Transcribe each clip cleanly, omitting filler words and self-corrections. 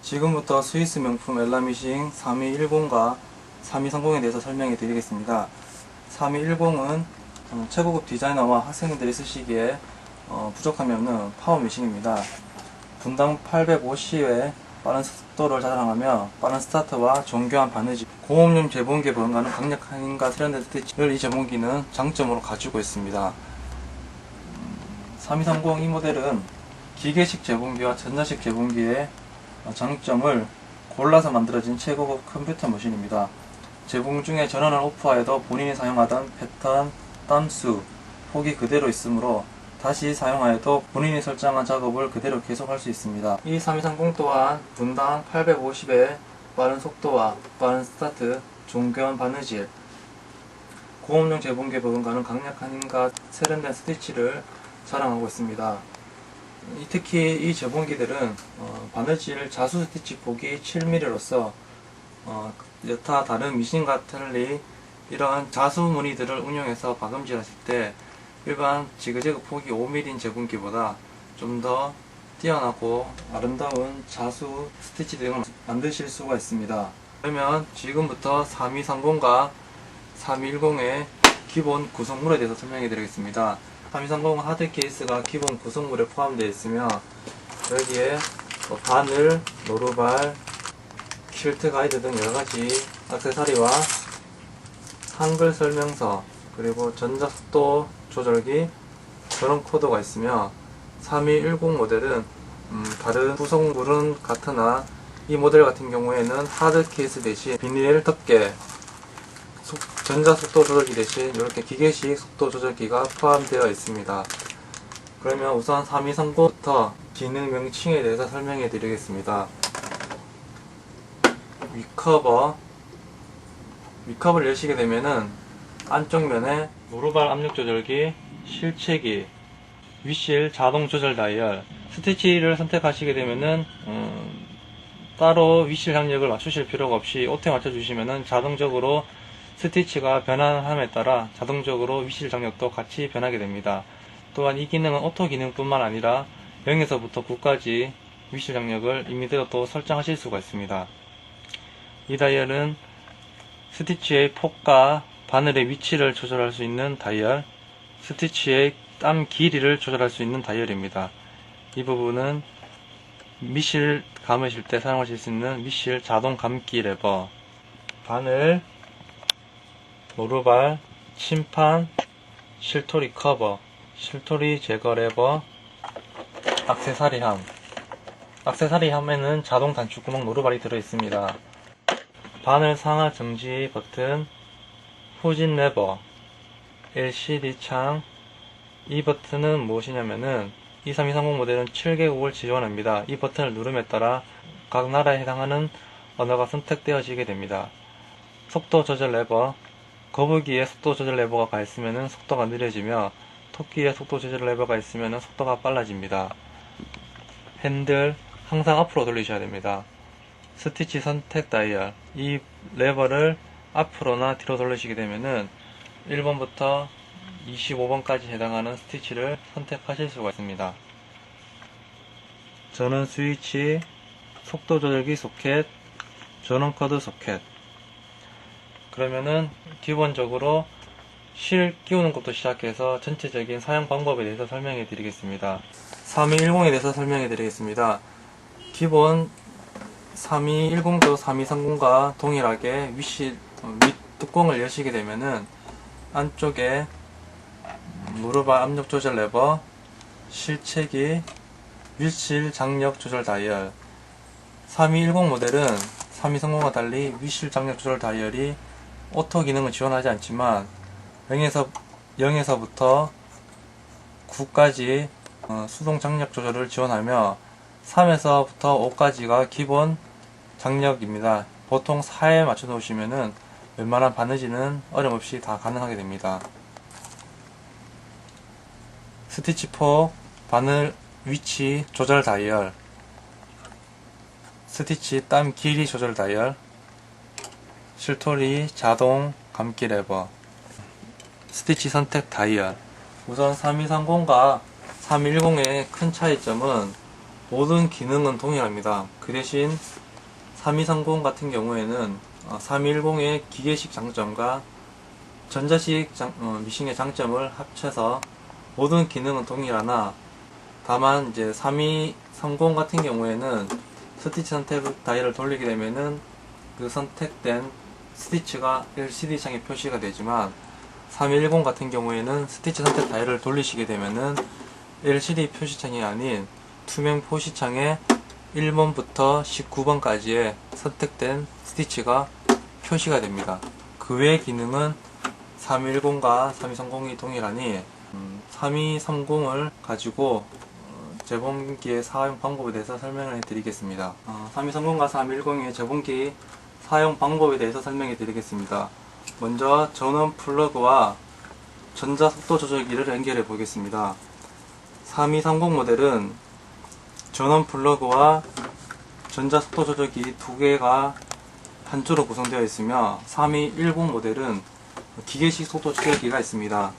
지금부터 스위스 명품 엘라미싱 3210과 3230에 대해서 설명해 드리겠습니다. 3210은 최고급 디자이너와 학생들이 쓰시기에 부족함이 없는 파워 미싱입니다. 분당 850의 빠른 속도를 자랑하며 빠른 스타트와 정교한 바느질, 공업용 재봉기에 버금가는 강력한 힘과 세련된 스티치를 이 재봉기는 장점으로 가지고 있습니다. 3230 이 모델은 기계식 재봉기와 전자식 재봉기의 장점을 골라서 만들어진 최고급 컴퓨터 머신입니다. 재봉 중에 전원을 오프하여도 본인이 사용하던 패턴, 땀수, 폭이 그대로 있으므로 다시 사용하여도 본인이 설정한 작업을 그대로 계속할 수 있습니다. 이 3230 또한 분당 850의 빠른 속도와 빠른 스타트, 정교한 바느질, 공업용 재봉기에 버금가는 강력한 힘과 세련된 스티치를 자랑하고 있습니다. 특히 이 재봉기들은 바느질 자수 스티치 폭이 7mm로서 여타 다른 미싱과 달리 이러한 자수 무늬들을 운용해서 박음질 하실 때 일반 지그재그 폭이 5mm인 재봉기보다 좀 더 뛰어나고 아름다운 자수 스티치 등을 만드실 수가 있습니다. 그러면 지금부터 3230과 3210의 기본 구성물에 대해서 설명해 드리겠습니다. 3230은 하드 케이스가 기본 구성물에 포함되어 있으며 여기에 바늘, 노루발, 퀼트 가이드 등 여러가지 액세서리와 한글 설명서, 그리고 전자속도 조절기, 전원 코드가 있으며 3210 모델은 다른 구성물은 같으나 이 모델 같은 경우에는 하드 케이스 대신 비닐 덮개, 전자속도 조절기 대신 이렇게 기계식 속도 조절기가 포함되어 있습니다. 그러면 우선 3230부터 기능 명칭에 대해서 설명해 드리겠습니다. 위커버를 여시게 되면은 안쪽 면에 노루발 압력 조절기, 실체기, 위실 자동 조절 다이얼, 스티치를 선택하시게 되면은 따로 위실 장력을 맞추실 필요가 없이 오토에 맞춰주시면은 자동적으로 스티치가 변환함에 따라 자동적으로 위실 장력도 같이 변하게 됩니다. 또한 이 기능은 오토 기능뿐만 아니라 0에서부터 9까지 위실 장력을 임의대로 또 설정하실 수가 있습니다. 이 다이얼은 스티치의 폭과 바늘의 위치를 조절할 수 있는 다이얼, 스티치의 땀 길이를 조절할 수 있는 다이얼입니다. 이 부분은 미실 감으실 때 사용하실 수 있는 미실 자동 감기 레버, 바늘, 노루발, 침판, 실토리 커버, 실토리 제거 레버, 액세서리함. 액세서리함에는 자동 단축구멍 노루발이 들어있습니다. 바늘 상하 정지 버튼, 후진 레버, LCD 창. 이 버튼은 무엇이냐면은 23230 모델은 7개국을 지원합니다. 이 버튼을 누름에 따라 각 나라에 해당하는 언어가 선택되어지게 됩니다. 속도 조절 레버, 거북이에 속도 조절 레버가 가 있으면 속도가 느려지며 토끼에 속도 조절 레버가 있으면 속도가 빨라집니다. 핸들 항상 앞으로 돌리셔야 됩니다. 스티치 선택 다이얼, 이 레버를 앞으로나 뒤로 돌리시게 되면은 1번부터 25번까지 해당하는 스티치를 선택하실 수가 있습니다. 전원 스위치, 속도 조절기 소켓, 전원 코드 소켓. 그러면은 기본적으로 실 끼우는 것부터 시작해서 전체적인 사용 방법에 대해서 설명해 드리겠습니다. 3210에 대해서 설명해 드리겠습니다. 기본 3210도 3230과 동일하게 윗 뚜껑을 여시게 되면은 안쪽에 노루발 압력 조절 레버, 실체기, 위실 장력 조절 다이얼. 3210 모델은 3230과 달리 위실 장력 조절 다이얼이 오토 기능을 지원하지 않지만 0에서부터 9까지 수동 장력 조절을 지원하며 3에서부터 5까지가 기본 장력입니다. 보통 4에 맞춰 놓으시면은 웬만한 바느질은 어려움 없이 다 가능하게 됩니다. 스티치 폭, 바늘 위치 조절 다이얼, 스티치 땀 길이 조절 다이얼, 실토리 자동 감기 레버, 스티치 선택 다이얼. 우선 3230과 3210의 큰 차이점은 모든 기능은 동일합니다. 그 대신 3230 같은 경우에는 3210의 기계식 장점과 전자식 미싱의 장점을 합쳐서 모든 기능은 동일하나, 다만 이제 3230 같은 경우에는 스티치 선택 다이얼을 돌리게 되면은 그 선택된 스티치가 LCD 창에 표시가 되지만, 3210 같은 경우에는 스티치 선택 다이얼을 돌리시게 되면은 LCD 표시창이 아닌 투명 표시창에 1번부터 19번까지의 선택된 스티치가 표시가 됩니다. 그 외의 기능은 3210과 3230이 동일하니 3230을 가지고 재봉기의 사용 방법에 대해서 설명을 해드리겠습니다. 3230과 3210의 재봉기 사용 방법에 대해서 설명해 드리겠습니다. 먼저 전원 플러그와 전자 속도 조절기를 연결해 보겠습니다. 3230 모델은 전원 플러그와 전자 속도 조절기 두 개가 한조로 구성되어 있으며, 3210 모델은 기계식 속도 조절기가 있습니다.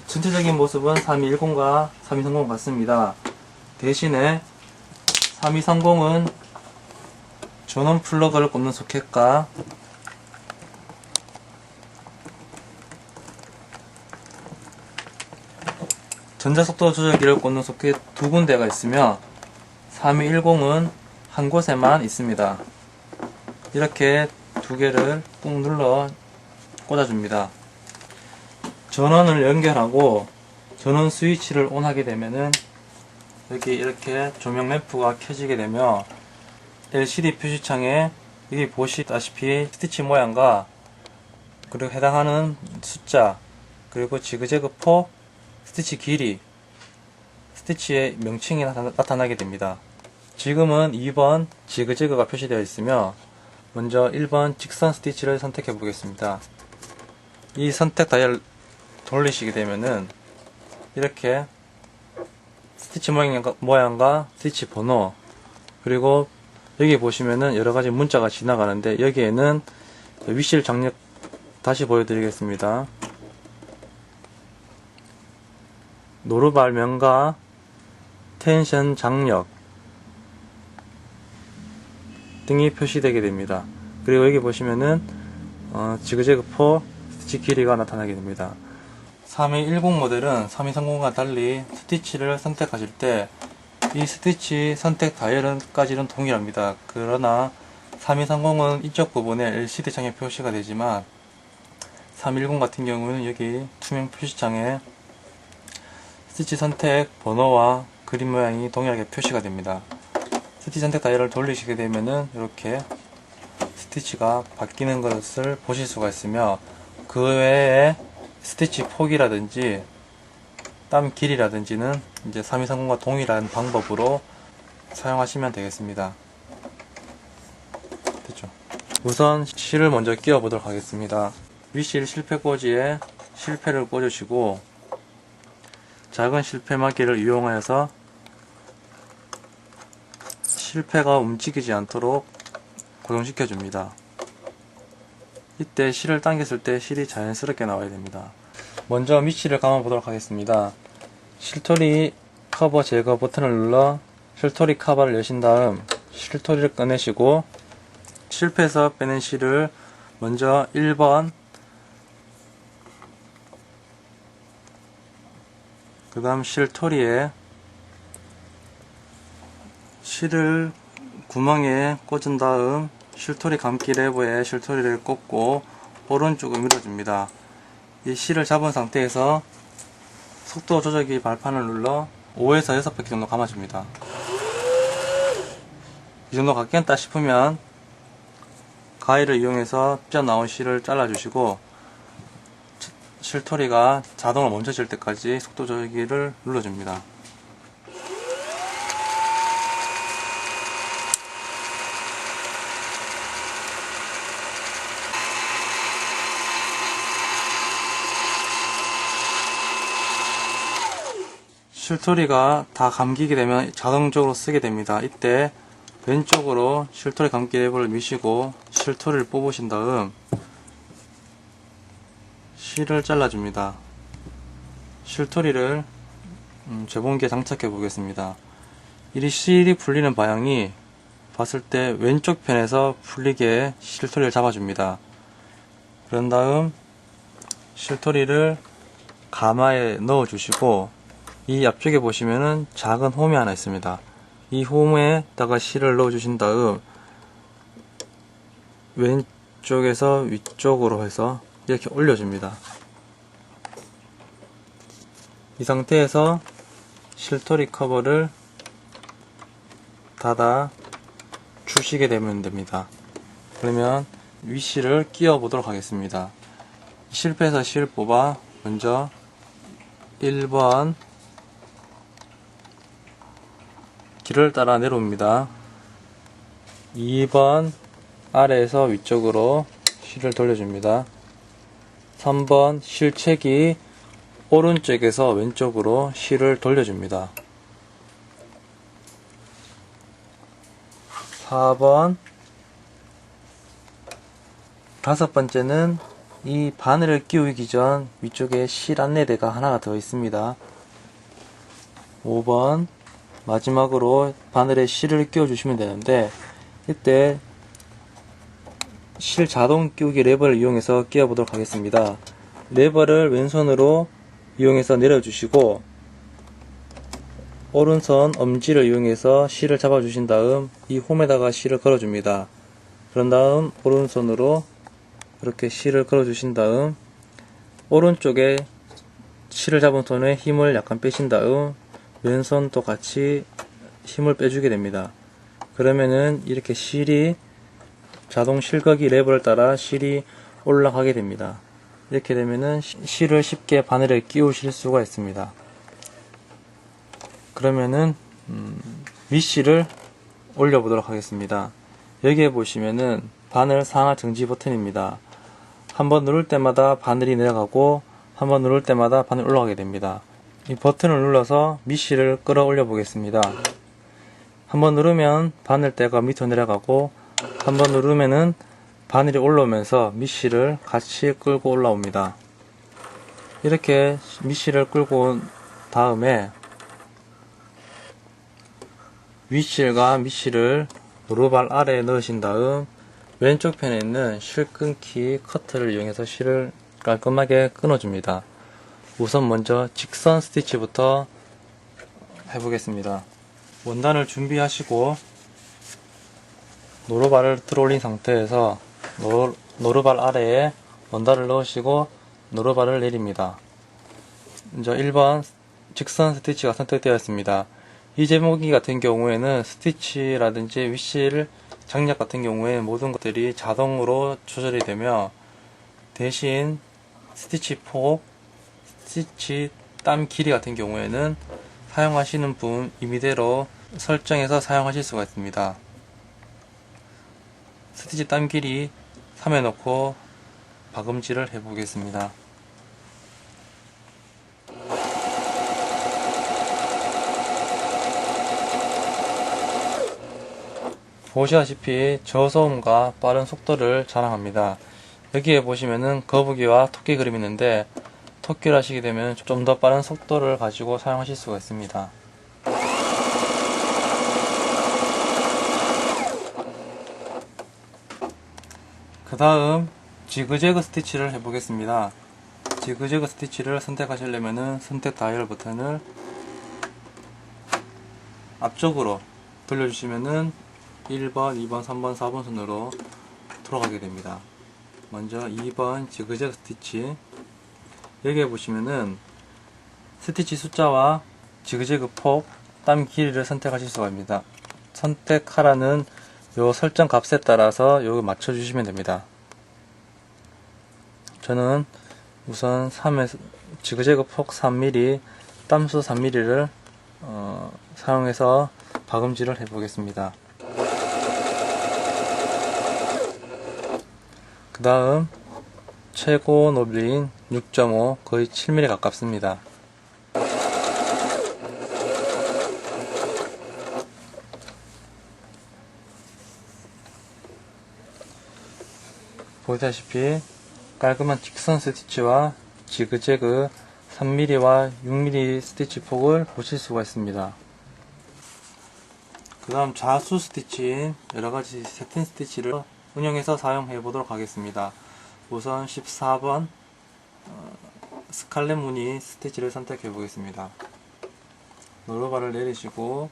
전체적인 모습은 3210과 3230 같습니다. 대신에 3230은 전원 플러그를 꼽는 소켓과 전자속도 조절기를 꽂는 소켓 두 군데가 있으며, 3210은 한 곳에만 있습니다. 이렇게 두 개를 꾹 눌러 꽂아줍니다. 전원을 연결하고 전원 스위치를 온하게 되면은 여기 이렇게 조명 램프가 켜지게 되며, LCD 표시창에 여기 보시다시피 스티치 모양과 그리고 해당하는 숫자, 그리고 지그재그 폭, 스티치 길이, 스티치의 명칭이 나타나게 됩니다. 지금은 2번 지그재그가 표시되어 있으며, 먼저 1번 직선 스티치를 선택해 보겠습니다. 이 선택 다이얼 돌리시게 되면은 이렇게 스티치 모양과 스티치 번호, 그리고 여기 보시면은 여러가지 문자가 지나가는데, 여기에는 위실 장력 다시 보여드리겠습니다. 노르발 명과 텐션 장력 등이 표시되게 됩니다. 그리고 여기 보시면은 지그재그 포 스티치 길이가 나타나게 됩니다. 3210 모델은 3230과 달리 스티치를 선택하실 때 이 스티치 선택 다이얼까지는 동일합니다. 그러나 3230은 이쪽 부분에 LCD 창에 표시가 되지만, 3210 같은 경우는 여기 투명 표시창에 스티치 선택 번호와 그림 모양이 동일하게 표시가 됩니다. 스티치 선택 다이얼을 돌리시게 되면은 이렇게 스티치가 바뀌는 것을 보실 수가 있으며, 그 외에 스티치 폭이라든지 땀 길이라든지는 이제 3230과 동일한 방법으로 사용하시면 되겠습니다. 됐죠? 우선 실을 먼저 끼워 보도록 하겠습니다. 위실 실패 꽂이에 실패를 꽂으시고, 작은 실패막이를 이용하여서 실패가 움직이지 않도록 고정시켜 줍니다. 이때 실을 당겼을 때 실이 자연스럽게 나와야 됩니다. 먼저 밑실을 감아 보도록 하겠습니다. 실토리 커버 제거 버튼을 눌러 실토리 커버를 여신 다음 실토리를 꺼내시고, 실패해서 빼낸 실을 먼저 1번, 그 다음 실토리에 실을 구멍에 꽂은 다음 실토리 감기 레버에 실토리를 꽂고 오른쪽을 밀어줍니다. 이 실을 잡은 상태에서 속도 조절기 발판을 눌러 5에서 6바퀴 정도 감아줍니다. 이 정도 감겠다 싶으면 가위를 이용해서 삐져나온 실을 잘라주시고, 실토리가 자동으로 멈춰질 때까지 속도 조절기를 눌러줍니다. 실토리가 다 감기게 되면 자동적으로 쓰게 됩니다. 이때 왼쪽으로 실토리 감기 레버를 미시고 실토리를 뽑으신 다음 실을 잘라줍니다. 실토리를 재봉기에 장착해 보겠습니다. 이 실이 풀리는 방향이 봤을 때 왼쪽 편에서 풀리게 실토리를 잡아줍니다. 그런 다음 실토리를 가마에 넣어 주시고, 이 앞쪽에 보시면은 작은 홈이 하나 있습니다. 이 홈에다가 실을 넣어 주신 다음 왼쪽에서 위쪽으로 해서 이렇게 올려줍니다. 이 상태에서 실토리 커버를 닫아 주시게 되면 됩니다. 그러면 윗실을 끼워 보도록 하겠습니다. 실패해서 실 뽑아 먼저 1번 길을 따라 내려옵니다. 2번 아래에서 위쪽으로 실을 돌려줍니다. 3번 실책이 오른쪽에서 왼쪽으로 실을 돌려줍니다. 4번, 다섯 번째는 이 바늘을 끼우기 전 위쪽에 실 안내대가 하나가 더 있습니다. 5번, 마지막으로 바늘에 실을 끼워 주시면 되는데, 이때 실 자동 끼우기 레버를 이용해서 끼워 보도록 하겠습니다. 레버를 왼손으로 이용해서 내려주시고, 오른손 엄지를 이용해서 실을 잡아 주신 다음 이 홈에다가 실을 걸어 줍니다. 그런 다음 오른손으로 이렇게 실을 걸어 주신 다음 오른쪽에 실을 잡은 손에 힘을 약간 빼신 다음 왼손도 같이 힘을 빼주게 됩니다. 그러면은 이렇게 실이 자동 실거기 레버를 따라 실이 올라가게 됩니다. 이렇게 되면은 실을 쉽게 바늘에 끼우실 수가 있습니다. 그러면은 윗실을 올려보도록 하겠습니다. 여기에 보시면은 바늘 상하 정지 버튼입니다. 한번 누를 때마다 바늘이 내려가고 한번 누를 때마다 바늘이 올라가게 됩니다. 이 버튼을 눌러서 윗실을 끌어올려 보겠습니다. 한번 누르면 바늘대가 밑으로 내려가고 한번 누르면은 바늘이 올라오면서 윗실을 같이 끌고 올라옵니다. 이렇게 윗실을 끌고 온 다음에 윗실과 밑실을 노루발 아래에 넣으신 다음 왼쪽 편에 있는 실 끊기 커트를 이용해서 실을 깔끔하게 끊어줍니다. 우선 먼저 직선 스티치부터 해보겠습니다. 원단을 준비하시고 노루발을 들어올린 상태에서 노루발 아래에 원단을 넣으시고 노루발을 내립니다. 이제 1번 직선 스티치가 선택되었습니다. 이 제목이 같은 경우에는 스티치라든지 윗실 장력 같은 경우에 모든 것들이 자동으로 조절이 되며 대신 스티치 폭, 스티치 땀 길이 같은 경우에는 사용하시는 분 임의대로 설정해서 사용하실 수가 있습니다. 스티치 땀 길이 3에 놓고 박음질을 해보겠습니다. 보시다시피 저소음과 빠른 속도를 자랑합니다. 여기에 보시면은 거북이와 토끼 그림이 있는데 토끼를 하시게 되면 좀 더 빠른 속도를 가지고 사용하실 수가 있습니다. 그 다음 지그재그 스티치를 해보겠습니다. 지그재그 스티치를 선택하시려면은 선택 다이얼 버튼을 앞쪽으로 돌려주시면은 1번, 2번, 3번, 4번 순으로 돌아가게 됩니다. 먼저 2번 지그재그 스티치, 여기에 보시면은 스티치 숫자와 지그재그 폭, 땀 길이를 선택하실 수가 있습니다. 선택하라는 요 설정 값에 따라서 요거 맞춰주시면 됩니다. 저는 우선 지그재그 폭 3mm, 땀수 3mm를 사용해서 박음질을 해보겠습니다. 그 다음 최고 너비인 6.5 거의 7mm 가깝습니다. 보시다시피 깔끔한 직선 스티치와 지그재그 3mm와 6mm 스티치 폭을 보실 수가 있습니다. 그 다음 자수 스티치인 여러가지 세틴 스티치를 운영해서 사용해 보도록 하겠습니다. 우선 14번 스칼렛 무늬 스티치를 선택해 보겠습니다. 롤러바를 내리시고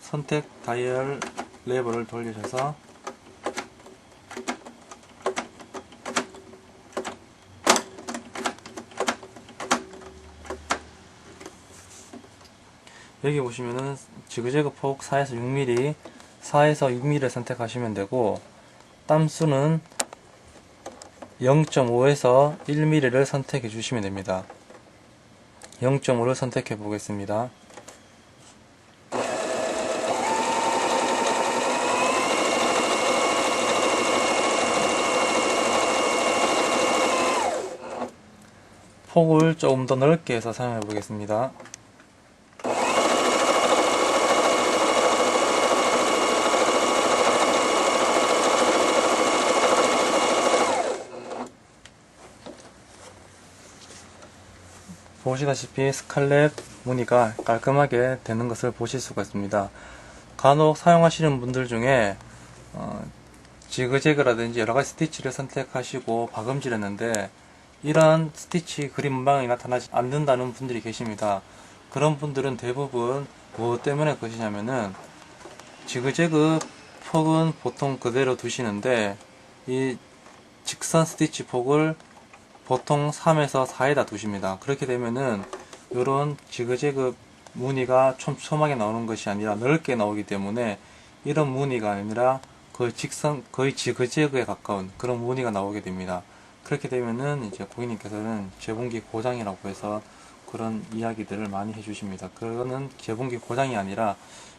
선택 다이얼 레버를 돌리셔서 여기 보시면은 지그재그 폭 4에서 6mm, 4에서 6mm를 선택하시면 되고, 땀수는 0.5에서 1mm를 선택해 주시면 됩니다. 0.5를 선택해 보겠습니다. 폭을 조금 더 넓게 해서 사용해 보겠습니다. 보시다시피 스칼렛 무늬가 깔끔하게 되는 것을 보실 수가 있습니다. 간혹 사용하시는 분들 중에 지그재그라든지 여러가지 스티치를 선택하시고 박음질했는데 이러한 스티치 그림 문방이 나타나지 않는다는 분들이 계십니다. 그런 분들은 대부분 무엇 때문에 그러시냐면은 지그재그 폭은 보통 그대로 두시는데 이 직선 스티치 폭을 보통 3에서 4에다 두십니다. 그렇게 되면은 이런 지그재그 무늬가 촘촘하게 나오는 것이 아니라 넓게 나오기 때문에 이런 무늬가 아니라 거의 지그재그에 가까운 그런 무늬가 나오게 됩니다. 그렇게 되면은 이제 고객님께서는 재봉기 고장이라고 해서 그런 이야기들을 많이 해주십니다. 그거는 재봉기 고장이 아니라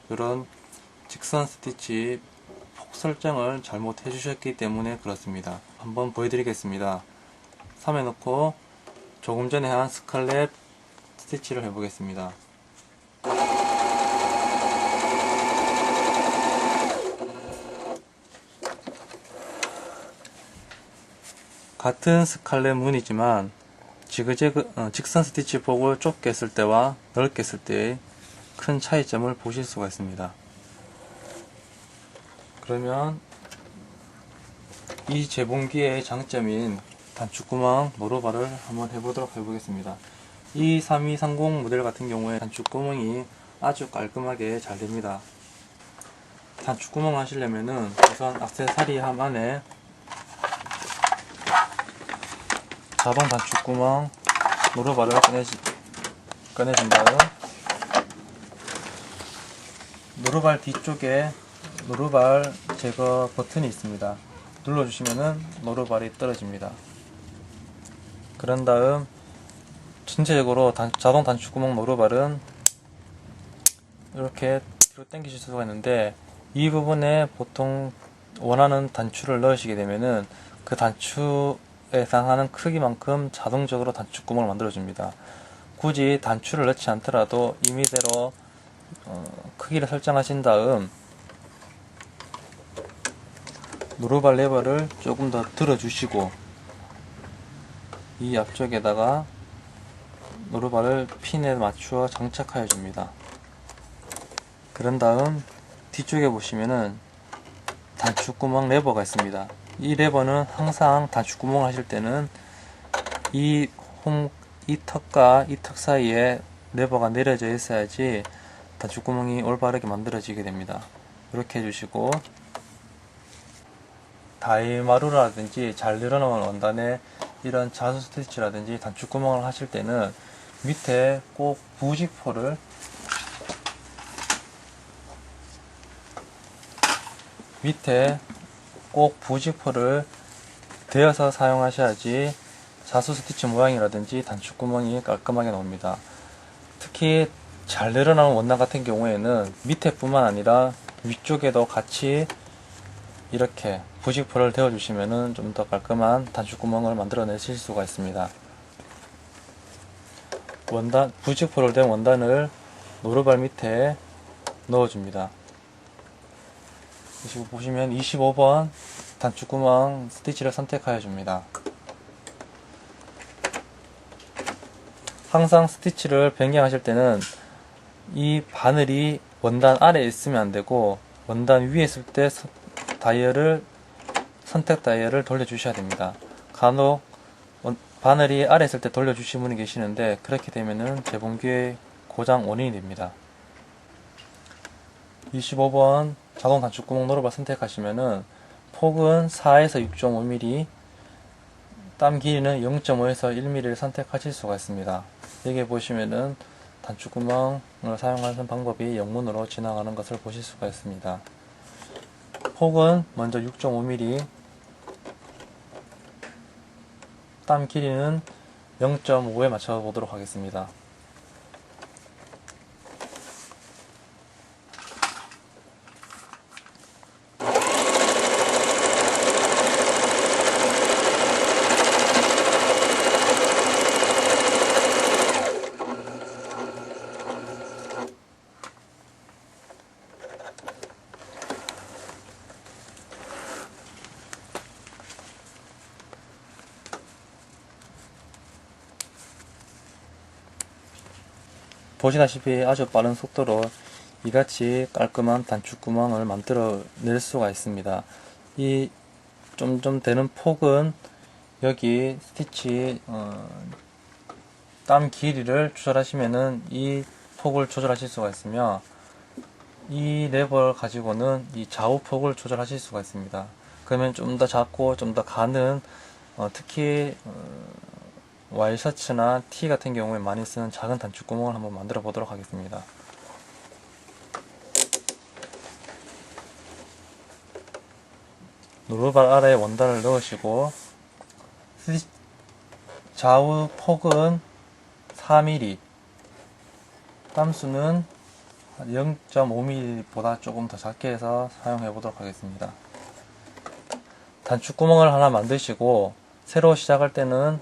이런 직선 스티치 폭 설정을 잘못 해주셨기 때문에 그렇습니다. 한번 보여드리겠습니다. 3에 넣고 조금 전에 한 스칼렛 스티치를 해보겠습니다. 같은 스칼렛 무늬지만 직선 스티치 폭을 좁게 했을 때와 넓게 했을 때의 큰 차이점을 보실 수가 있습니다. 그러면 이 재봉기의 장점인 단축구멍 노루발을 한번 해보도록 해보겠습니다. 이 3230 모델 같은 경우에 단축구멍이 아주 깔끔하게 잘 됩니다. 단축구멍 하시려면은 우선 액세서리함 안에 자동 단축구멍 노루발을 꺼내준 다음 노루발 뒤쪽에 노루발 제거 버튼이 있습니다. 눌러주시면은 노루발이 떨어집니다. 그런 다음 전체적으로 자동 단축구멍 노루발은 이렇게 뒤로 당기실 수가 있는데 이 부분에 보통 원하는 단추를 넣으시게 되면은 그 단추에 해당하는 크기만큼 자동적으로 단축구멍을 만들어줍니다. 굳이 단추를 넣지 않더라도 임의대로 크기를 설정하신 다음 노루발 레버를 조금 더 들어주시고 이 앞쪽에다가 노루발을 핀에 맞추어 장착하여 줍니다. 그런 다음 뒤쪽에 보시면은 단축구멍 레버가 있습니다. 이 레버는 항상 단축구멍을 하실 때는 이 턱과 이 턱 사이에 레버가 내려져 있어야지 단축구멍이 올바르게 만들어지게 됩니다. 이렇게 해주시고 다이마루라든지 잘 늘어나온 원단에 이런 자수 스티치라든지 단축구멍을 하실 때는 밑에 꼭 부직포를 대어서 사용하셔야지 자수 스티치 모양이라든지 단축구멍이 깔끔하게 나옵니다. 특히 잘 늘어나는 원단 같은 경우에는 밑에 뿐만 아니라 위쪽에도 같이 이렇게 부직포를 대어 주시면은 좀 더 깔끔한 단축구멍을 만들어내실 수가 있습니다. 부직포를 댄 원단을 노루발 밑에 넣어줍니다. 보시면 25번 단축구멍 스티치를 선택하여 줍니다. 항상 스티치를 변경하실 때는 이 바늘이 원단 아래에 있으면 안 되고 원단 위에 있을 때 선택 다이얼을 돌려주셔야 됩니다. 간혹 바늘이 아래에 있을 때 돌려주신 분이 계시는데 그렇게 되면은 재봉기의 고장 원인이 됩니다. 25번 자동 단축구멍 노루발 선택하시면은 폭은 4에서 6.5mm, 땀 길이는 0.5에서 1mm를 선택하실 수가 있습니다. 여기 보시면은 단축구멍을 사용하는 방법이 영문으로 지나가는 것을 보실 수가 있습니다. 폭은 먼저 6.5mm, 땀 길이는 0.5에 맞춰 보도록 하겠습니다. 보시다시피 아주 빠른 속도로 이같이 깔끔한 단축구멍을 만들어 낼 수가 있습니다. 이 좀 되는 폭은 여기 스티치 땀 길이를 조절하시면은 이 폭을 조절하실 수가 있으며, 이 레버를 가지고는 이 좌우 폭을 조절하실 수가 있습니다. 그러면 좀 더 작고 좀 더 가는 특히 와이셔츠나 티 같은 경우에 많이 쓰는 작은 단축구멍을 한번 만들어 보도록 하겠습니다. 노루발 아래에 원단을 넣으시고 좌우 폭은 4mm, 땀수는 0.5mm보다 조금 더 작게 해서 사용해 보도록 하겠습니다. 단축구멍을 하나 만드시고 새로 시작할 때는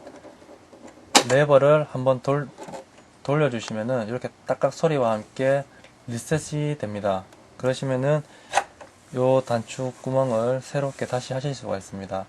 레버를 한번 돌려주시면은 이렇게 딱딱 소리와 함께 리셋이 됩니다. 그러시면은 요 단축구멍을 새롭게 다시 하실 수가 있습니다.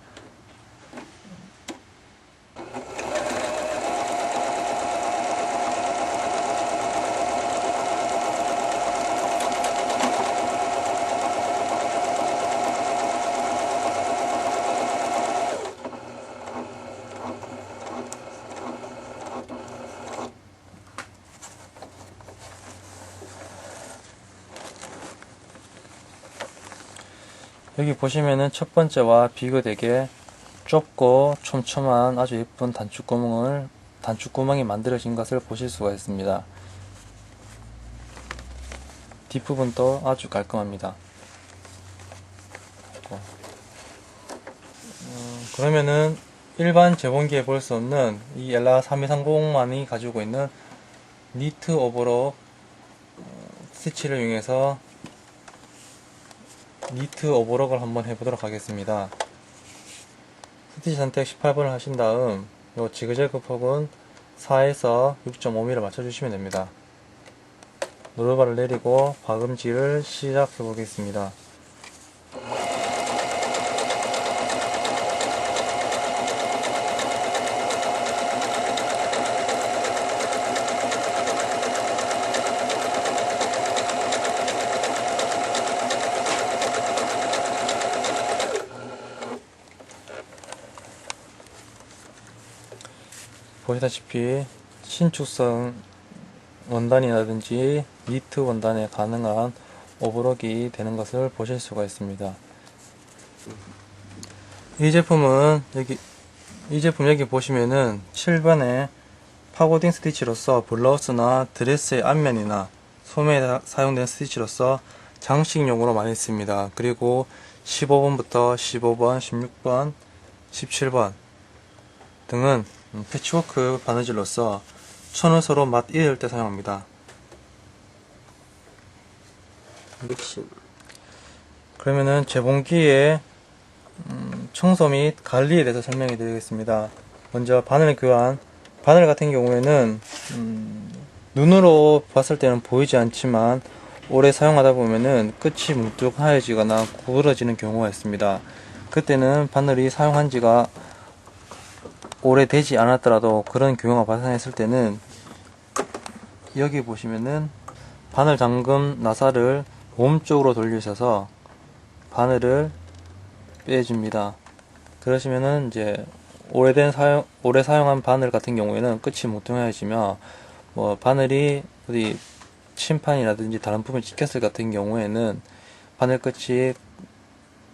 여기 보시면은 첫 번째와 비교되게 좁고 촘촘한 아주 예쁜 단축구멍이 만들어진 것을 보실 수가 있습니다. 뒷부분도 아주 깔끔합니다. 그러면은 일반 재봉기에 볼 수 없는 이 엘라 3230만이 가지고 있는 니트 오버로 스티치를 이용해서 니트 오버록을 한번 해보도록 하겠습니다. 스티치 선택 18번을 하신 다음 요 지그재그 폭은 4에서 6.5mm 맞춰주시면 됩니다. 노루발을 내리고 박음질을 시작해 보겠습니다. 보시다시피 신축성 원단이라든지 니트 원단에 가능한 오버록이 되는 것을 보실 수가 있습니다. 이 제품 여기 보시면은 7번에 파고딩 스티치로서 블라우스나 드레스의 앞면이나 소매에 사용된 스티치로서 장식용으로 많이 씁니다. 그리고 15번부터 15번, 16번, 17번 등은 패치워크 바느질로서 천을 서로 맞이을 때 사용합니다. 그러면은 재봉기의 청소 및 관리에 대해서 설명해 드리겠습니다. 먼저 바늘 교환. 바늘 같은 경우에는 눈으로 봤을 때는 보이지 않지만 오래 사용하다 보면은 끝이 뭉툭하여지거나 구부러지는 경우가 있습니다. 그때는 바늘이 사용한 지가 오래되지 않았더라도 그런 경우가 발생했을 때는 여기 보시면은 바늘 잠금 나사를 몸쪽으로 돌리셔서 바늘을 빼줍니다. 그러시면은 이제 오래 사용한 바늘 같은 경우에는 끝이 뭉퉁해지며 뭐 바늘이 어디 침판이라든지 다른 부분이 찍혔을 같은 경우에는 바늘 끝이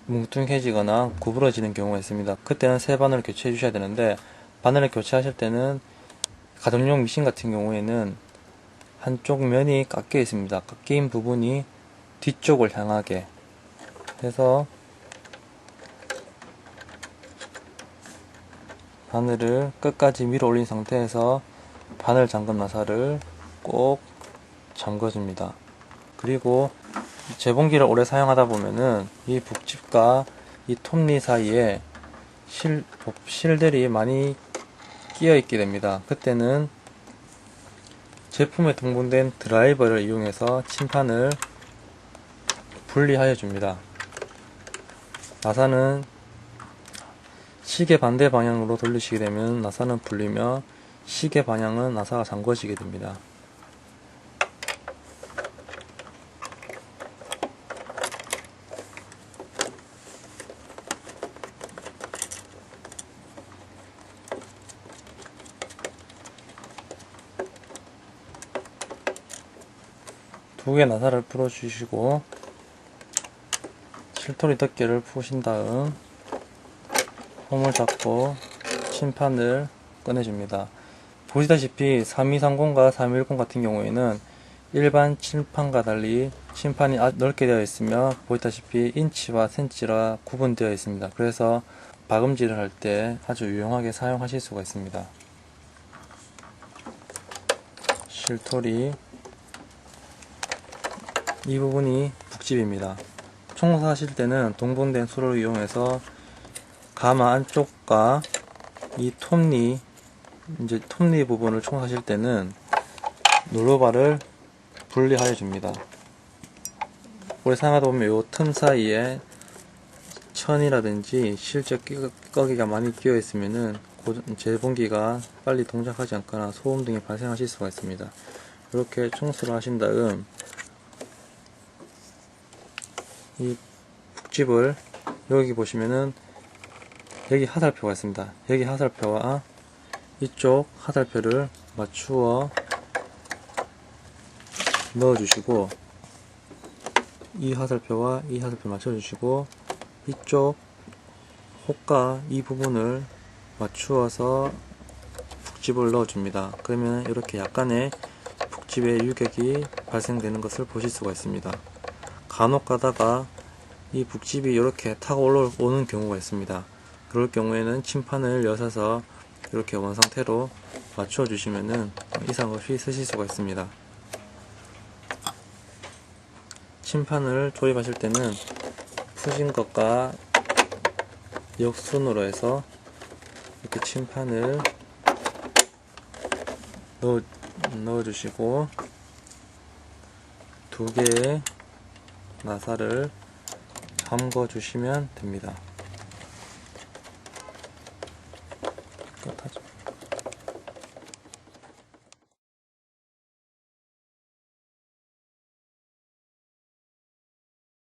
뭉퉁해지거나 구부러지는 경우가 있습니다. 그때는 새 바늘을 교체해 주셔야 되는데, 바늘을 교체하실 때는 가정용 미신 같은 경우에는 한쪽 면이 깎여 있습니다. 깎인 부분이 뒤쪽을 향하게 해서 바늘을 끝까지 밀어 올린 상태에서 바늘 잠금 나사를 꼭 잠궈줍니다. 그리고 재봉기를 오래 사용하다 보면은 이 북집과 이 톱니 사이에 실들이 많이 끼어 있게 됩니다. 그때는 제품에 동봉된 드라이버를 이용해서 침판을 분리하여 줍니다. 나사는 시계 반대 방향으로 돌리시게 되면 나사는 풀리며, 시계 방향은 나사가 잠궈지게 됩니다. 두 개의 나사를 풀어주시고 실토리 덮개를 푸신 다음 홈을 잡고 침판을 꺼내줍니다. 보시다시피 3230과 3210 같은 경우에는 일반 침판과 달리 침판이 넓게 되어 있으며, 보시다시피 인치와 센치가 구분되어 있습니다. 그래서 박음질을 할 때 아주 유용하게 사용하실 수가 있습니다. 실토리, 이 부분이 북집입니다. 청소하실 때는 동봉된 수로를 이용해서 가마 안쪽과 이 톱니 부분을 청소하실 때는 롤러바를 분리하여 줍니다. 오래 사용하다 보면 이 틈 사이에 천이라든지 실적 꺼기가 많이 끼어 있으면은 재봉기가 빨리 동작하지 않거나 소음 등이 발생하실 수가 있습니다. 이렇게 청소를 하신 다음 이 북집을, 여기 보시면은 여기 하살표가 있습니다. 여기 하살표와 이쪽 하살표를 맞추어 넣어주시고, 이 하살표와 이 하살표 맞춰주시고, 이쪽 호가 이 부분을 맞추어서 북집을 넣어줍니다. 그러면 이렇게 약간의 북집의 유격이 발생되는 것을 보실 수가 있습니다. 간혹 가다가 이 북집이 이렇게 타고 올라오는 경우가 있습니다. 그럴 경우에는 침판을 여셔서 이렇게 원상태로 맞춰 주시면은 이상 없이 쓰실 수가 있습니다. 침판을 조립하실 때는 푸신 것과 역순으로 해서 이렇게 침판을 넣어 주시고, 두 개의 나사를 잠궈 주시면 됩니다.